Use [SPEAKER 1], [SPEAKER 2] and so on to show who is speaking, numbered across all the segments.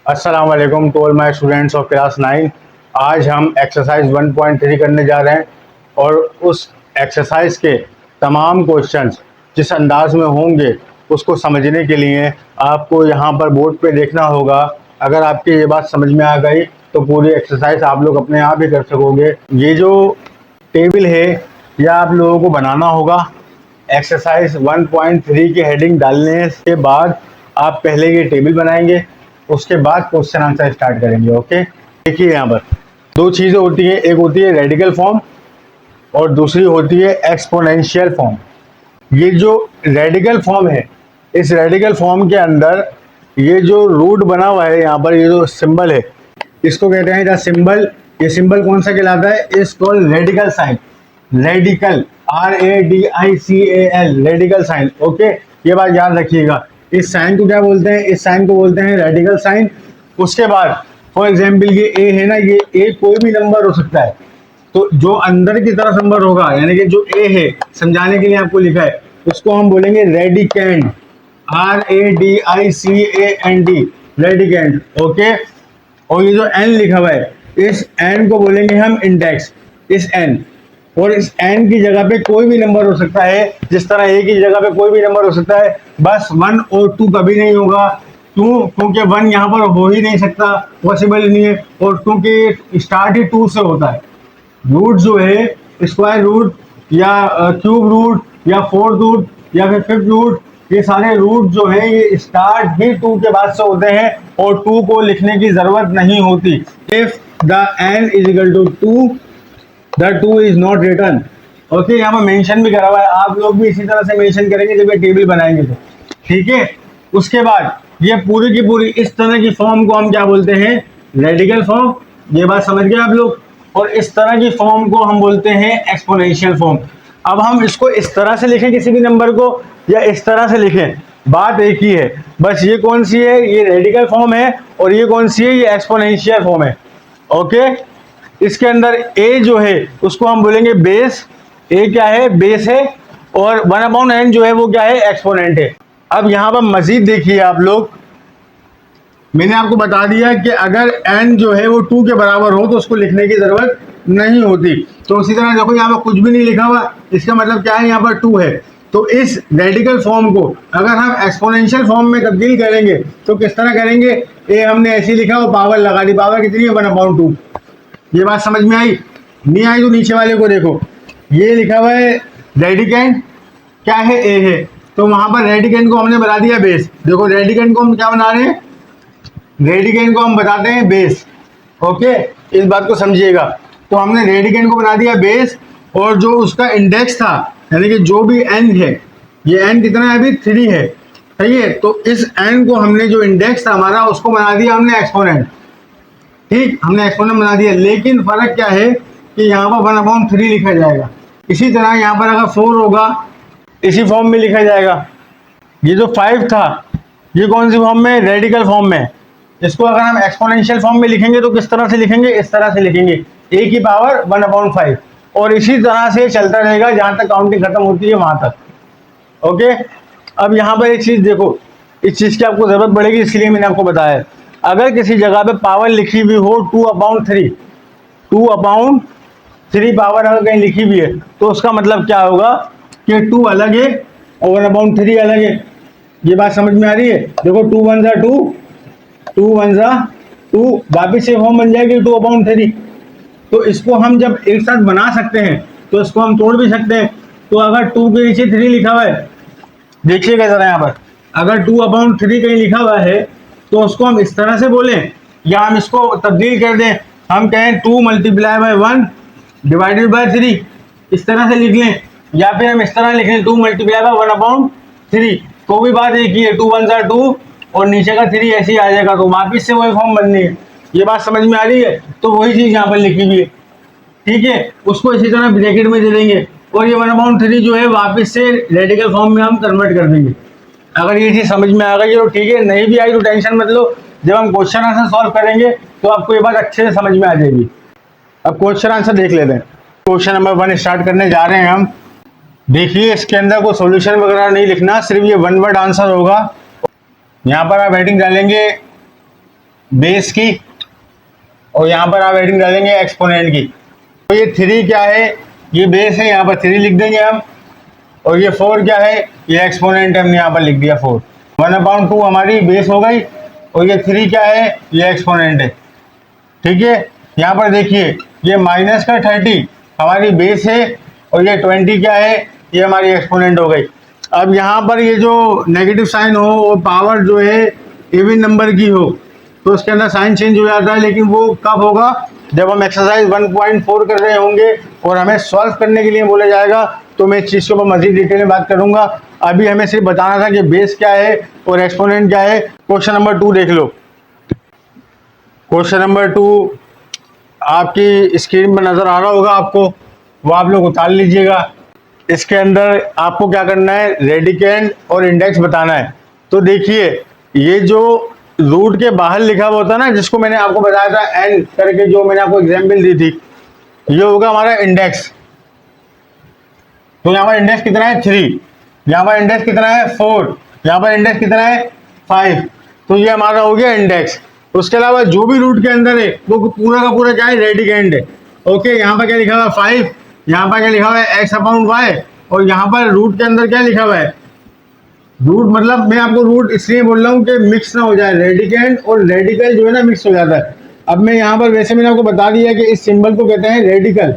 [SPEAKER 1] अस्सलाम वालेकुम to all my students of class 9। आज हम एक्सरसाइज 1.3 करने जा रहे हैं और उस एक्सरसाइज के तमाम क्वेश्चंस जिस अंदाज में होंगे उसको समझने के लिए आपको यहाँ पर बोर्ड पे देखना होगा। अगर आपकी ये बात समझ में आ गई तो पूरी एक्सरसाइज आप लोग अपने आप ही कर सकोगे। ये जो टेबल है यह आप लोगों को बनाना होगा। एक्सरसाइज 1.3 की हेडिंग डालने के बाद आप पहले ये टेबल बनाएंगे, उसके बाद क्वेश्चन आंसर स्टार्ट करेंगे। ओके, देखिए यहाँ पर दो चीज़ें होती हैं, एक होती है रेडिकल फॉर्म और दूसरी होती है एक्सपोनेंशियल फॉर्म। ये जो रेडिकल फॉर्म है, इस रेडिकल फॉर्म के अंदर ये जो रूट बना हुआ है, यहाँ पर ये जो सिंबल है इसको कहते हैं द सिंबल। ये सिंबल कौन सा कहलाता है? Is called radical sign. Radical RADICAL, radical sign. Okay, ये बात याद रखिएगा। इस साइन को क्या बोलते हैं? इस साइन को बोलते हैं रेडिकल साइन। उसके बाद फॉर एग्जाम्पल ये ए है ना, ये ए कोई भी नंबर हो सकता है, तो जो अंदर की तरफ नंबर होगा यानी कि जो ए है, समझाने के लिए आपको लिखा है, उसको हम बोलेंगे रेडिकेंड। RADICAND, radicand. ओके, और ये जो एन लिखा हुआ है, इस एन को बोलेंगे हम इंडेक्स। इस एन, और इस एन की जगह पे कोई भी नंबर हो सकता है, जिस तरह ए की जगह पे कोई भी नंबर हो सकता है, बस 1 और 2 कभी नहीं होगा। क्यों? क्योंकि 1 यहाँ पर हो ही नहीं सकता, पॉसिबल नहीं है, और क्योंकि स्टार्ट ही 2 से होता है। रूट जो है, स्क्वायर रूट या क्यूब रूट या फोर्थ रूट या फिर फिफ्थ रूट, ये सारे रूट जो है ये स्टार्ट ही 2 के बाद से होते हैं और 2 को लिखने की जरूरत नहीं होती। If the n is equal to 2, the 2 is not return. Okay, यहाँ पर मेंशन भी करा हुआ है, आप लोग भी इसी तरह से मेंशन करेंगे जब ये टेबल बनाएंगे तो, ठीक है। उसके बाद ये पूरी की पूरी इस तरह की फॉर्म को हम क्या बोलते हैं? Radical form. ये बात समझ गए आप लोग? और इस तरह की फॉर्म को हम बोलते हैं एक्सपोनेंशियल फॉर्म। अब हम इसको इस तरह से लिखें किसी भी नंबर को, या इस तरह से लिखें, बात एक ही है। बस ये कौन सी है? ये रेडिकल फॉर्म है, और ये कौन सी है? ये एक्सपोनेंशियल फॉर्म है। ओके, इसके अंदर a जो है उसको हम बोलेंगे बेस। a क्या है? बेस है। और 1/n जो है वो क्या है? एक्सपोनेंट है। अब यहाँ पर मजीद देखिए आप लोग, मैंने आपको बता दिया कि अगर n जो है वो 2 के बराबर हो तो उसको लिखने की जरूरत नहीं होती। तो उसी तरह देखो यहाँ पर कुछ भी नहीं लिखा हुआ, इसका मतलब क्या है? यहाँ पर 2 है। तो इस रेडिकल फॉर्म को अगर हम एक्सपोनेंशियल फॉर्म में तब्दील करेंगे तो किस तरह करेंगे? ए हमने ऐसे लिखा और पावर लगा दी। पावर कितनी है? 1/2। ये बात समझ में आई? नहीं आई तो नीचे वाले को देखो, ये लिखा हुआ है रेडिकेंड, क्या है? ए है। तो वहां पर रेडिकेंड को हमने बना दिया बेस। देखो रेडिकेंड को हम क्या बना रहे हैं? रेडिकेंड को हम बताते हैं बेस। ओके, इस बात को समझिएगा। तो हमने रेडिकेंड को बना दिया बेस, और जो उसका इंडेक्स था यानी कि जो भी एन है, ये एन कितना है? अभी 3 है, सही है। तो इस एन को हमने जो इंडेक्स था हमारा, उसको बना दिया हमने एक्सपोनेंट। ठीक, हमने एक्सपोनेंट बना दिया, लेकिन फर्क क्या है कि यहाँ पर 1/3 लिखा जाएगा। इसी तरह यहाँ पर अगर 4 होगा, इसी फॉर्म में लिखा जाएगा। ये जो 5 था, ये कौन सी फॉर्म में? रेडिकल फॉर्म में। इसको अगर हम एक्सपोनेंशियल फॉर्म में लिखेंगे तो किस तरह से लिखेंगे? इस तरह से लिखेंगे, a की पावर 1/5। और इसी तरह से चलता रहेगा जहां तक काउंटिंग खत्म होती है वहां तक। ओके, अब यहाँ पर एक चीज देखो, इस चीज की आपको जरूरत पड़ेगी, इसलिए मैंने आपको बताया। अगर किसी जगह पे पावर लिखी हुई हो 2/3, 2/3 पावर अगर कहीं लिखी हुई है तो उसका मतलब क्या होगा कि 2 अलग है और 1/3 अलग है। ये बात समझ में आ रही है? देखो 2 1 जा 2, 2 1 जा 2, वापिस से फॉर्म बन जाएगी 2/3। तो इसको हम जब एक साथ बना सकते हैं तो इसको हम तोड़ भी सकते हैं। तो अगर 2 के नीचे 3 लिखा हुआ है, देखिएगा जरा यहाँ पर, अगर 2/3 कहीं लिखा हुआ है तो उसको हम इस तरह से बोलें, या हम इसको तब्दील कर दें, हम कहें 2 × 1 डिवाइडेड बाय 3, इस तरह से लिख लें। या फिर हम इस तरह लिख लें 2 × 1/3, तो भी बात एक ही है, 2 1 जा 2 और नीचे का 3 ऐसे ही आ जाएगा। तो वापिस से वही फॉर्म बननी है। ये बात समझ में आ रही है? तो वही चीज़ यहाँ पर लिखी हुई है, ठीक है। उसको इसी तरह ब्रैकेट में दे देंगे, और ये 1/3 जो है वापस से रेडिकल फॉर्म में हम कन्वर्ट कर देंगे। अगर ये चीज़ समझ में आ गई तो ठीक है, नहीं भी आई तो टेंशन मत लो, जब हम क्वेश्चन आंसर सॉल्व करेंगे तो आपको ये बात अच्छे से समझ में आ जाएगी। अब क्वेश्चन आंसर देख लेते हैं। क्वेश्चन नंबर 1 स्टार्ट करने जा रहे हैं हम। देखिए इसके अंदर कोई सॉल्यूशन वगैरह नहीं लिखना, सिर्फ ये 1 वर्ड आंसर होगा। यहाँ पर आप हेडिंग डालेंगे बेस की, और यहाँ पर आप हेडिंग डालेंगे एक्सपोनेंट की। तो ये 3 क्या है, ये बेस है, यहाँ पर 3 लिख देंगे हम, और ये 4 क्या है, ये एक्सपोनेंट हमने यहाँ पर लिख दिया 4। 1/2 हमारी बेस हो गई, और ये 3 क्या है, ये एक्सपोनेंट है। ठीक है, यहाँ पर देखिए ये माइनस का 30 हमारी बेस है, और ये 20 क्या है, ये हमारी एक्सपोनेंट हो गई। अब यहाँ पर ये जो नेगेटिव साइन हो और पावर जो है इवन नंबर की हो, तो उसके अंदर साइन चेंज हो जाता है, लेकिन वो कब होगा, जब हम एक्सरसाइज 1.4 कर रहे होंगे और हमें सॉल्व करने के लिए बोला जाएगा, तो मैं इस चीज़ के ऊपर मजीद डिटेल में बात करूंगा। अभी हमें सिर्फ बताना था कि बेस क्या है और एक्सपोनेंट क्या है। क्वेश्चन नंबर 2 देख लो। क्वेश्चन नंबर 2 आपकी स्क्रीन पर नजर आ रहा होगा आपको, वो आप लोग उतार लीजिएगा। इसके अंदर आपको क्या करना है, रेडिकेंड और इंडेक्स बताना है। तो देखिए ये जो रूट के बाहर लिखा हुआ होता है ना, जिसको मैंने आपको बताया था एन करके, जो मैंने आपको एग्जाम्पल दी थी, ये होगा हमारा इंडेक्स। तो यहाँ पर इंडेक्स कितना है 3, यहाँ पर इंडेक्स कितना है 4, यहाँ पर इंडेक्स कितना है 5। तो ये हमारा हो गया इंडेक्स। उसके अलावा जो भी रूट के अंदर है वो पूरा का पूरा क्या है, रेडिकेंड है। ओके, यहाँ पर क्या लिखा हुआ है 5, यहाँ पर क्या लिखा हुआ है x/y, और यहाँ पर रूट के अंदर क्या लिखा हुआ है, रूट मतलब मैं आपको रूट इसलिए बोल रहा हूँ कि मिक्स ना हो जाए, रेडिकेंड और रेडिकल जो है ना मिक्स हो जाता है। अब मैं यहाँ पर वैसे मैंने आपको बता दिया कि इस सिंबल को कहते हैं रेडिकल,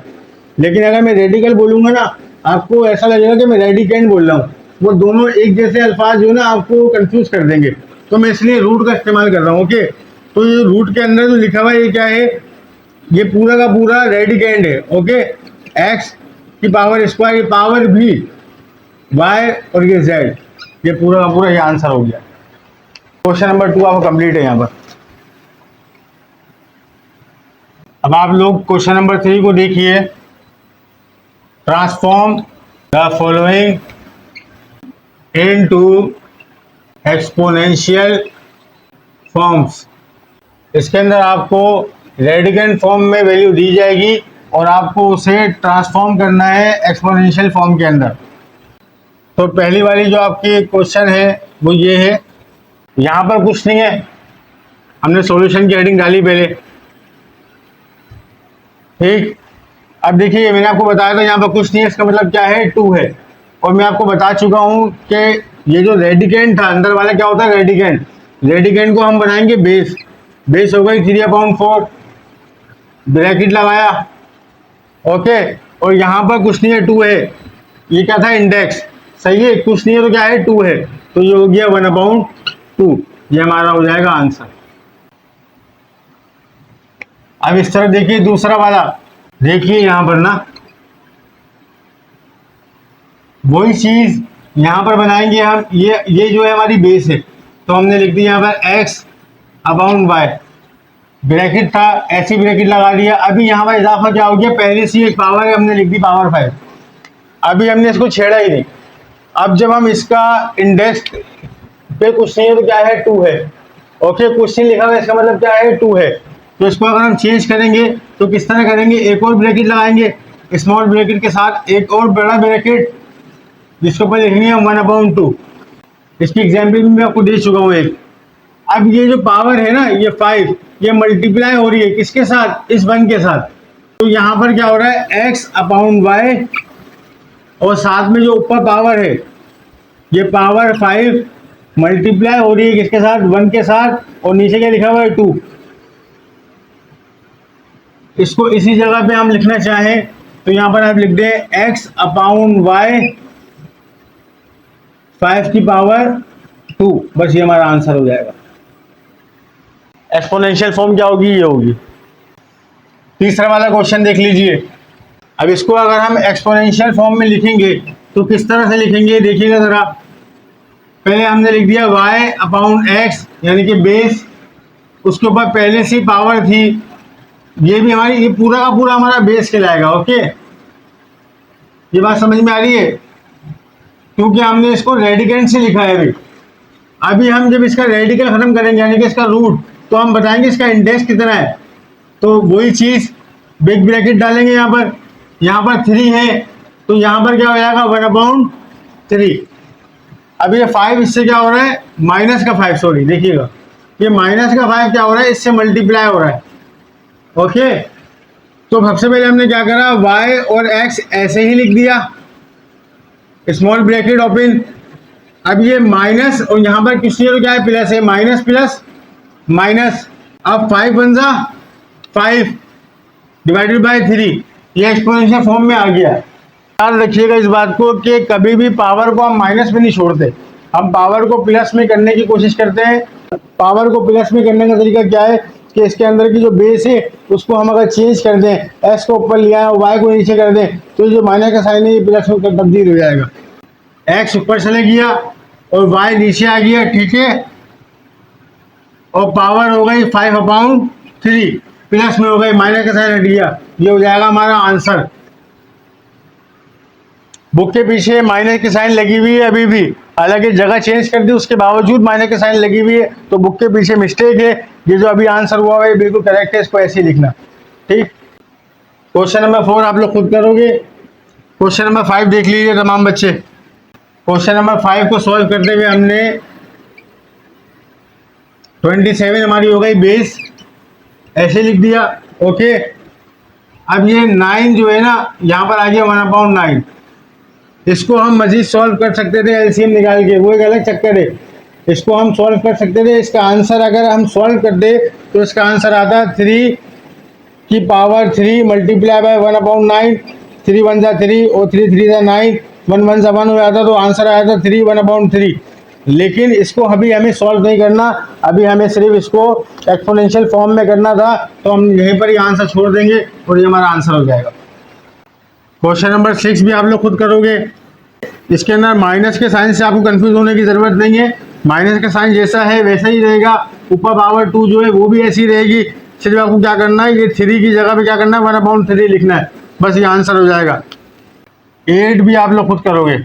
[SPEAKER 1] लेकिन अगर मैं रेडिकल बोलूंगा ना, आपको ऐसा लगेगा कि मैं रेडिकेंड बोल रहा हूँ। वो दोनों एक जैसे अल्फाज जो है ना आपको कंफ्यूज कर देंगे, तो मैं इसलिए रूट का इस्तेमाल कर रहा हूँ। ओके, तो ये रूट के अंदर जो लिखा हुआ है ये क्या है, ये पूरा का पूरा रेडिकेंड है। ओके, एक्स की पावर स्क्वायर, ये पावर भी वाई और ये जेड, ये पूरा का पूरा ये आंसर हो गया। क्वेश्चन नंबर 2 आपका कंप्लीट है यहाँ पर। अब आप लोग क्वेश्चन नंबर 3 को देखिए। Transform the following into exponential forms. इसके अंदर आपको रेडिकेंड फॉर्म में वैल्यू दी जाएगी और आपको उसे ट्रांसफॉर्म करना है एक्सपोनेंशियल फॉर्म के अंदर। तो पहली वाली जो आपकी क्वेश्चन है वो ये है, यहाँ पर कुछ नहीं है, हमने सॉल्यूशन की हेडिंग डाली पहले। ठीक, अब देखिए मैंने आपको बताया था यहाँ पर कुछ नहीं है, इसका मतलब क्या है 2 है। और मैं आपको बता चुका हूँ कि ये जो रेडिकेंड था अंदर वाला क्या होता है, रेडिकेंड। रेडिकेंड को हम बनाएंगे बेस, बेस हो गई 3/4, ब्रैकेट लगाया। ओके, और यहाँ पर कुछ नहीं है 2 है, ये क्या था इंडेक्स, सही है, कुछ नहीं है तो क्या है 2 है, तो ये हो गया 1/2, ये हमारा हो जाएगा आंसर। अब इस तरह देखिए दूसरा वाला, देखिए यहाँ पर ना वही चीज यहाँ पर बनाएंगे हम। ये जो है हमारी बेस है, तो हमने लिख दिया यहाँ पर x/y, ब्रैकेट था ऐसी ब्रैकेट लगा दिया। अभी यहाँ पर इजाफा क्या हो गया, पहले से एक पावर है, हमने लिख दी पावर 5। अभी हमने इसको छेड़ा ही नहीं। अब जब हम इसका इंडेक्स पे कुछ नहीं है तो क्या है 2 है। ओके, क्वेश्चन लिखा हुआ है, इसका मतलब क्या है 2 है। तो इसको अगर हम चेंज करेंगे तो किस तरह करेंगे, एक और ब्रैकेट लगाएंगे, स्मॉल ब्रैकेट के साथ एक और बड़ा ब्रैकेट, जिसके ऊपर लिखनी है 1/2। इसकी एग्जाम्पल भी मैं आपको दे चुका हूँ एक। अब ये जो पावर है ना, ये 5, ये मल्टीप्लाई हो रही है किसके साथ, इस 1 के साथ। तो यहाँ पर क्या हो रहा है x/y, और साथ में जो ऊपर पावर है ये पावर 5 मल्टीप्लाई हो रही है किसके साथ, 1 के साथ, और नीचे क्या लिखा हुआ है 2। इसको इसी जगह पे हम लिखना चाहें तो यहाँ पर आप लिख दें x/y 5 की पावर 2, बस ये हमारा आंसर हो जाएगा। एक्सपोनेंशियल फॉर्म क्या होगी, ये होगी। तीसरा वाला क्वेश्चन देख लीजिए। अब इसको अगर हम एक्सपोनेंशियल फॉर्म में लिखेंगे तो किस तरह से लिखेंगे, देखिएगा जरा। पहले हमने लिख दिया y/x यानी कि बेस, उसके ऊपर पहले से पावर थी, ये भी हमारी, ये पूरा का पूरा हमारा बेस कहलाएगा। ओके, ये बात समझ में आ रही है, क्योंकि हमने इसको रेडिकेंड से लिखा है। अभी हम जब इसका रेडिकल खत्म करेंगे यानी कि इसका रूट, तो हम बताएंगे इसका इंडेक्स कितना है। तो वही चीज बिग ब्रैकेट डालेंगे, यहाँ पर 3 है, तो यहाँ पर क्या हो जाएगा 1/3। अब ये 5 इससे क्या हो रहा है, माइनस का 5, सॉरी देखिएगा, ये माइनस का 5 क्या हो रहा है, इससे मल्टीप्लाई हो रहा है। ओके, तो सबसे पहले हमने क्या करा, y और x ऐसे ही लिख दिया, स्मॉल ब्रैकेट ओपन। अब ये माइनस और यहाँ पर किस लिए तो क्या है, प्लस है, माइनस प्लस माइनस। अब 5 बन जा 5 डिवाइडेड बाय 3, ये एक्सपोनेंशियल फॉर्म में आ गया। ध्यान रखिएगा इस बात को कि कभी भी पावर को हम माइनस में नहीं छोड़ते, हम पावर को प्लस में करने की कोशिश करते हैं। पावर को प्लस में करने का तरीका क्या है कि इसके अंदर की जो बेस है उसको हम अगर चेंज कर दें, एस को ऊपर लिया और वाई को नीचे कर दें, तो जो माइनस का साइन है ये प्लस में तब्दील हो जाएगा। एक्स ऊपर चले गया और वाई नीचे आ गया, ठीक है, और पावर हो गई 5/3, प्लस में हो गई, माइनस का साइन हट गया, ये हो जाएगा हमारा आंसर। बुक के पीछे माइनस की साइन लगी हुई है अभी भी, हालांकि जगह चेंज कर दी उसके बावजूद माइनस की साइन लगी हुई है, तो बुक के पीछे मिस्टेक है। ये जो अभी आंसर हुआ है बिल्कुल करेक्ट है, इसको ऐसे ही लिखना, ठीक। क्वेश्चन नंबर 4 आप लोग खुद करोगे। क्वेश्चन नंबर 5 देख लीजिए तमाम बच्चे। क्वेश्चन नंबर 5 को सॉल्व करते हुए हमने 27 हमारी हो गई बेस, ऐसे लिख दिया। ओके, अब ये 9 जो है ना यहाँ पर आ गया 1/9, इसको हम मजीद सॉल्व कर सकते थे एलसीएम निकाल के, वो एक अलग चक्कर है, इसको हम सॉल्व कर सकते थे। इसका आंसर अगर हम सॉल्व कर दे तो इसका आंसर आता 3 की पावर 3 मल्टीप्लाई बाय 1/9, 3 1 जा 3 और 3 3 जा 9, 1 1 जा 1 हो जाता, तो आंसर आया था 3 1/3। लेकिन इसको अभी हमें सॉल्व नहीं करना, अभी हमें सिर्फ इसको एक्सपोनेंशियल फॉर्म में करना था, तो हम यहीं पर ही आंसर छोड़ देंगे और ये हमारा आंसर हो जाएगा। क्वेश्चन नंबर 6 भी आप लोग खुद करोगे। इसके अंदर माइनस के साइन से आपको कंफ्यूज होने की ज़रूरत नहीं है, माइनस का साइन जैसा है वैसा ही रहेगा, ऊपर पावर 2 जो है वो भी ऐसी रहेगी। सिर्फ आपको क्या करना है, ये 3 की जगह पे क्या करना है, 1/3 लिखना है, बस ये आंसर हो जाएगा। 8 भी आप लोग खुद करोगे।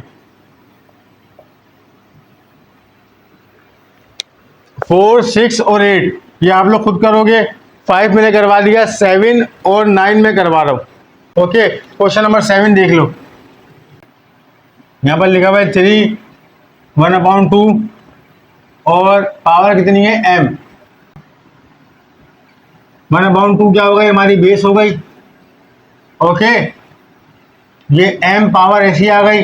[SPEAKER 1] 4 6 और 8 ये आप लोग खुद करोगे। 5 मैंने करवा दिया, 7 और 9 में करवा रहा हूँ। ओके, क्वेश्चन नंबर 7 देख लो, यहाँ पर लिखा हुआ है 3 1/2 और पावर कितनी है m। 1/2 क्या हो गई, हमारी बेस हो गई। ओके, ये m पावर ऐसी आ गई,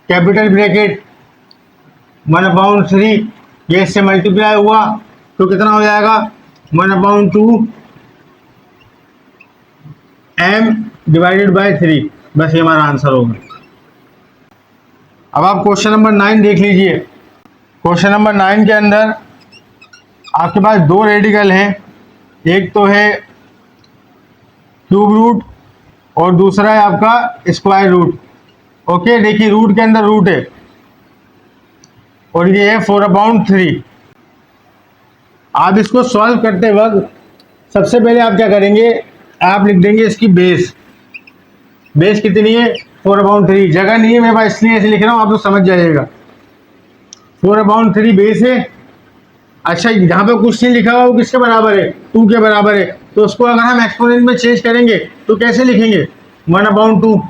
[SPEAKER 1] कैपिटल ब्रैकेट 1/3, ये इससे मल्टीप्लाई हुआ तो कितना हो जाएगा 1/2 m डिवाइडेड बाय 3, बस ये हमारा आंसर होगा। अब आप क्वेश्चन नंबर 9 देख लीजिए। क्वेश्चन नंबर 9 के अंदर आपके पास 2 रेडिकल हैं, एक तो है क्यूब रूट और दूसरा है आपका स्क्वायर रूट। ओके, देखिए रूट के अंदर रूट है और ये है 4/3। आप इसको सॉल्व करते वक्त सबसे पहले आप क्या करेंगे, आप लिख देंगे इसकी बेस। बेस कितनी है 4/3, जगह नहीं है मेरे पास इसलिए ऐसे लिख रहा हूँ, आप लोग समझ जाइएगा। 4/3 बेस है। अच्छा, जहाँ पे कुछ नहीं लिखा हुआ वो किसके बराबर है, 2 के बराबर है, तो उसको अगर हम एक्सपोनेंट में चेंज करेंगे तो कैसे लिखेंगे 1/2।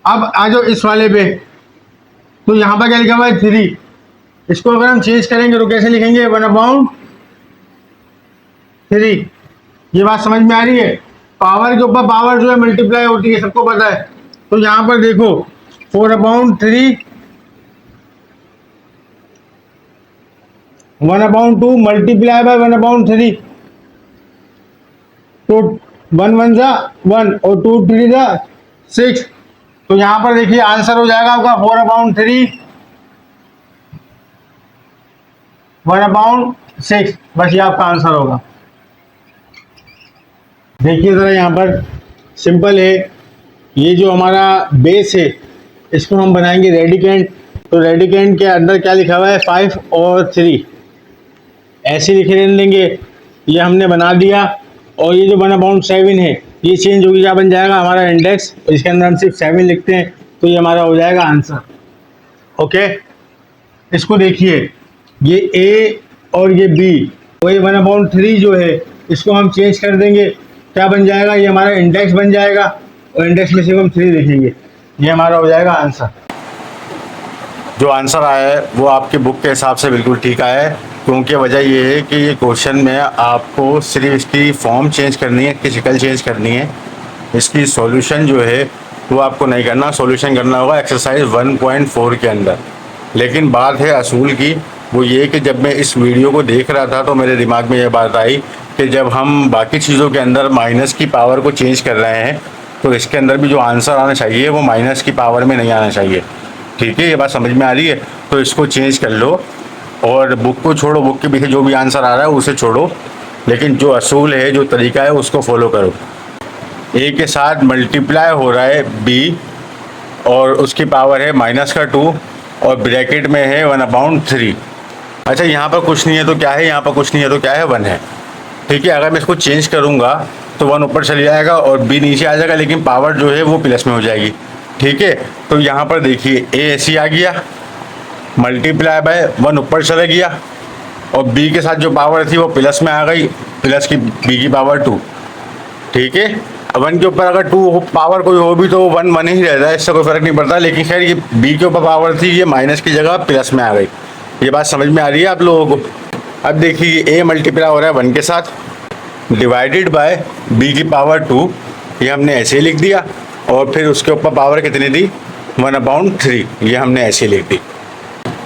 [SPEAKER 1] अब आ जाओ इस वाले पे, तो यहाँ पर क्या लिखा हुआ है 3, इसको अगर हम चेंज करेंगे तो कैसे लिखेंगे 1/3। ये बात समझ में आ रही है। पावर के ऊपर पावर जो है मल्टीप्लाई होती है, सबको पता है। तो यहाँ पर देखो 4/3 1/2 मल्टीप्लाई बाय 1/3, तो 1 1 जा 1 और 2 3 जा 6, तो यहाँ पर देखिए आंसर हो जाएगा आपका 4/3 1/6, बस ये आपका आंसर होगा। देखिए ज़रा यहाँ पर सिंपल है, ये जो हमारा बेस है इसको हम बनाएंगे रेडिकेंट, तो रेडिकेंट के अंदर क्या लिखा हुआ है 5 और 3 ऐसे लिखे रहने देंगे, ये हमने बना दिया। और ये जो 1/7 है ये चेंज होगी, क्या बन जाएगा हमारा इंडेक्स, इसके अंदर हम सिर्फ 7 लिखते हैं, तो ये हमारा हो जाएगा आंसर। ओके, इसको देखिए, ये ए और ये बी, और ये 1/3 जो है इसको हम चेंज कर देंगे, क्या बन जाएगा, ये हमारा इंडेक्स बन जाएगा, और इंडेक्स में सिर्फ हम 3 लिखेंगे, ये हमारा हो जाएगा आंसर।
[SPEAKER 2] जो आंसर आया है वो आपकी बुक के हिसाब से बिल्कुल ठीक आया है। क्योंकि वजह ये है कि ये क्वेश्चन में आपको सिर्फ इसकी फॉर्म चेंज करनी है, इसकी शक्ल चेंज करनी है। इसकी सॉल्यूशन जो है वो आपको नहीं करना, सॉल्यूशन करना होगा एक्सरसाइज 1.4 के अंदर। लेकिन बात है असूल की, वो ये कि जब मैं इस वीडियो को देख रहा था तो मेरे दिमाग में ये बात आई कि जब हम बाकी चीज़ों के अंदर माइनस की पावर को चेंज कर रहे हैं तो इसके अंदर भी जो आंसर आना चाहिए वो माइनस की पावर में नहीं आना चाहिए। ठीक है, ये बात समझ में आ रही है? तो इसको चेंज कर लो और बुक को छोड़ो, बुक के पीछे जो भी आंसर आ रहा है उसे छोड़ो, लेकिन जो असूल है, जो तरीका है उसको फॉलो करो। ए के साथ मल्टीप्लाई हो रहा है बी और उसकी पावर है -2 और ब्रैकेट में है 1/3। अच्छा, यहाँ पर कुछ नहीं है तो क्या है, यहाँ पर कुछ नहीं है तो क्या है, 1 है। ठीक है, अगर मैं इसको चेंज करूँगा तो 1 ऊपर चले जाएगा और बी नीचे आ जाएगा, लेकिन पावर जो है वो प्लस में हो जाएगी। ठीक है, तो यहाँ पर देखिए ए ऐसी आ गया, मल्टीप्लाई बाय 1 ऊपर चला गया और बी के साथ जो पावर थी वो प्लस में आ गई, प्लस की बी की पावर 2। ठीक है, 1 के ऊपर अगर 2 पावर कोई हो भी तो 1 ही रहता है, इससे कोई फर्क नहीं पड़ता। लेकिन खैर ये बी के ऊपर पावर थी, ये माइनस की जगह प्लस में आ गई। ये बात समझ में आ रही है आप लोगों को? अब देखिए ए मल्टीप्लाई हो रहा है 1 के साथ, डिवाइडेड बाय बी की पावर 2, ये हमने ऐसे ही लिख दिया और फिर उसके ऊपर पावर कितनी दी, 1/3, ये हमने ऐसे ही लिख दी।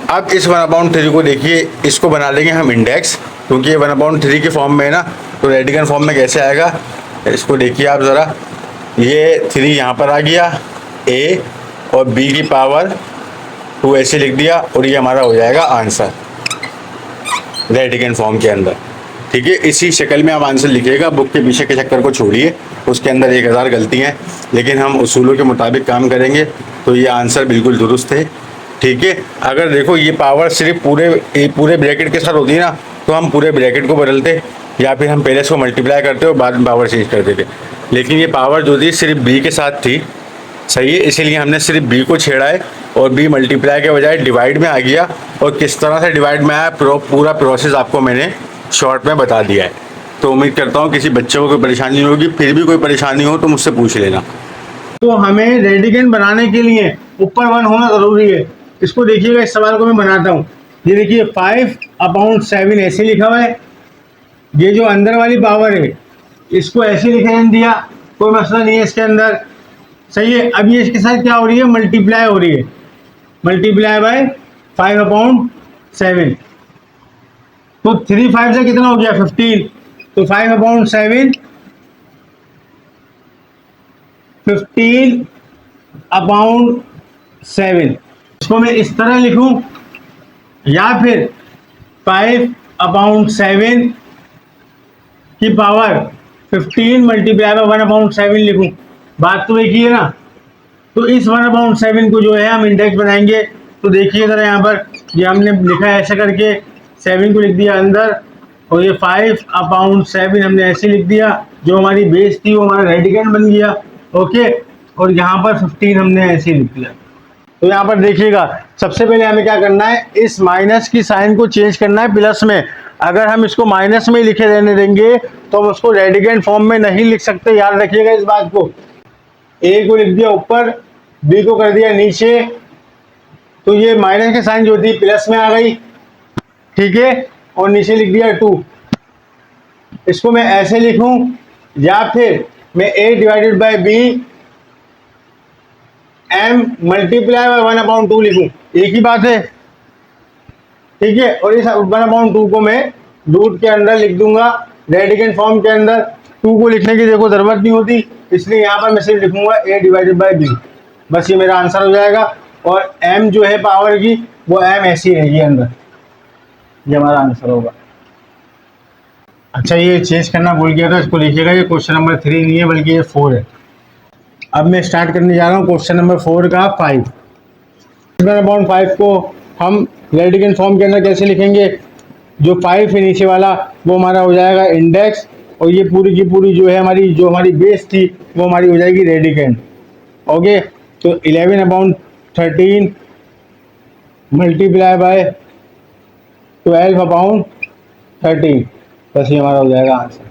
[SPEAKER 2] अब इस 1/3 को देखिए, इसको बना लेंगे हम इंडेक्स, क्योंकि ये 1/3 के फॉर्म में है ना, तो रेडिकन फॉर्म में कैसे आएगा इसको देखिए आप ज़रा। ये 3 यहाँ पर आ गया, ए और बी की पावर 2 ऐसे लिख दिया और ये हमारा हो जाएगा आंसर रेडिकन फॉर्म के अंदर। ठीक है, इसी शक्ल में आप आंसर लिखिएगा, बुक के पीछे के चक्कर को छोड़िए, उसके अंदर 1000 गलतियाँ हैं, लेकिन हम उसूलों के मुताबिक काम करेंगे तो ये आंसर बिल्कुल दुरुस्त है। ठीक है, अगर देखो ये पावर सिर्फ पूरे ब्रैकेट के साथ होती है ना, तो हम पूरे ब्रैकेट को बदलते या फिर हम पहले इसको मल्टीप्लाई करते और बाद में पावर चेंज करते थे। लेकिन ये पावर जो थी सिर्फ बी के साथ थी, सही है, इसीलिए हमने सिर्फ बी को छेड़ा है और बी मल्टीप्लाई के बजाय डिवाइड में आ गया। और किस तरह से डिवाइड में आया पूरा प्रोसेस आपको मैंने शॉर्ट में बता दिया है। तो उम्मीद करता हूँ किसी बच्चे को कोई परेशानी नहीं होगी, फिर भी कोई परेशानी हो तो मुझसे पूछ लेना।
[SPEAKER 1] तो हमें रेडिकन बनाने के लिए ऊपर 1 होना ज़रूरी है। इसको देखिएगा, इस सवाल को मैं बनाता हूँ। ये देखिए 5/7 ऐसे लिखा हुआ है, ये जो अंदर वाली पावर है इसको ऐसे लिखने दिया, कोई मसला नहीं है इसके अंदर, सही है। अब ये इसके साथ क्या हो रही है, मल्टीप्लाई हो रही है, मल्टीप्लाई बाय 5/7। तो 3 5 से कितना हो गया, 15। तो 5/7 15/7, इसको मैं इस तरह लिखूं या फिर 5/7 की पावर 15 मल्टीप्लाई बाय 1/7 लिखूं, बात तो एक ही है ना। तो इस 1/7 को जो है हम इंडेक्स बनाएंगे। तो देखिए ज़रा यहाँ पर, ये हमने लिखा है ऐसे करके, 7 को लिख दिया अंदर और ये 5/7 हमने ऐसे लिख दिया, जो हमारी बेस थी वो हमारा रेडिकन बन गया। ओके, और यहाँ पर 15 हमने ऐसे लिख दिया। तो यहाँ पर देखिएगा, सबसे पहले हमें क्या करना है, इस माइनस की साइन को चेंज करना है प्लस में। अगर हम इसको माइनस में लिखे रहने देंगे तो हम उसको रेडिकन फॉर्म में नहीं लिख सकते, याद रखिएगा इस बात को। ए को लिख दिया ऊपर, बी को कर दिया नीचे, तो ये माइनस की साइन जो थी प्लस में आ गई। ठीक है, और नीचे लिख दिया 2। इसको मैं ऐसे लिखूं या फिर मैं a divided by b m multiply by 1/2 लिखूं, एक ही बात है। ठीक है, और इस 1/2 को मैं रूट के अंदर लिख दूंगा, रेडिकन फॉर्म के अंदर। 2 को लिखने की देखो जरूरत नहीं होती, इसलिए यहाँ पर मैं सिर्फ लिखूंगा a डिवाइडेड बाय बी, बस ये मेरा आंसर हो जाएगा। और m जो है पावर की, वो m ऐसी रहेगी अंदर, ये हमारा आंसर होगा। अच्छा, ये चेंज करना भूल गया था, इसको लिखिएगा, ये क्वेश्चन नंबर 3 नहीं है बल्कि ये 4 है। अब मैं स्टार्ट करने जा रहा हूँ क्वेश्चन नंबर 4 का 5। 5 को हम रेडिकन फॉर्म के अंदर कैसे लिखेंगे, जो 5 है नीचे वाला वो हमारा हो जाएगा इंडेक्स, और ये पूरी की पूरी जो है हमारी बेस थी वो हमारी हो जाएगी रेडिकन। ओके, तो 11/13 मल्टीप्लाई बाय 12/13, बस ये हमारा हो जाएगा आंसर।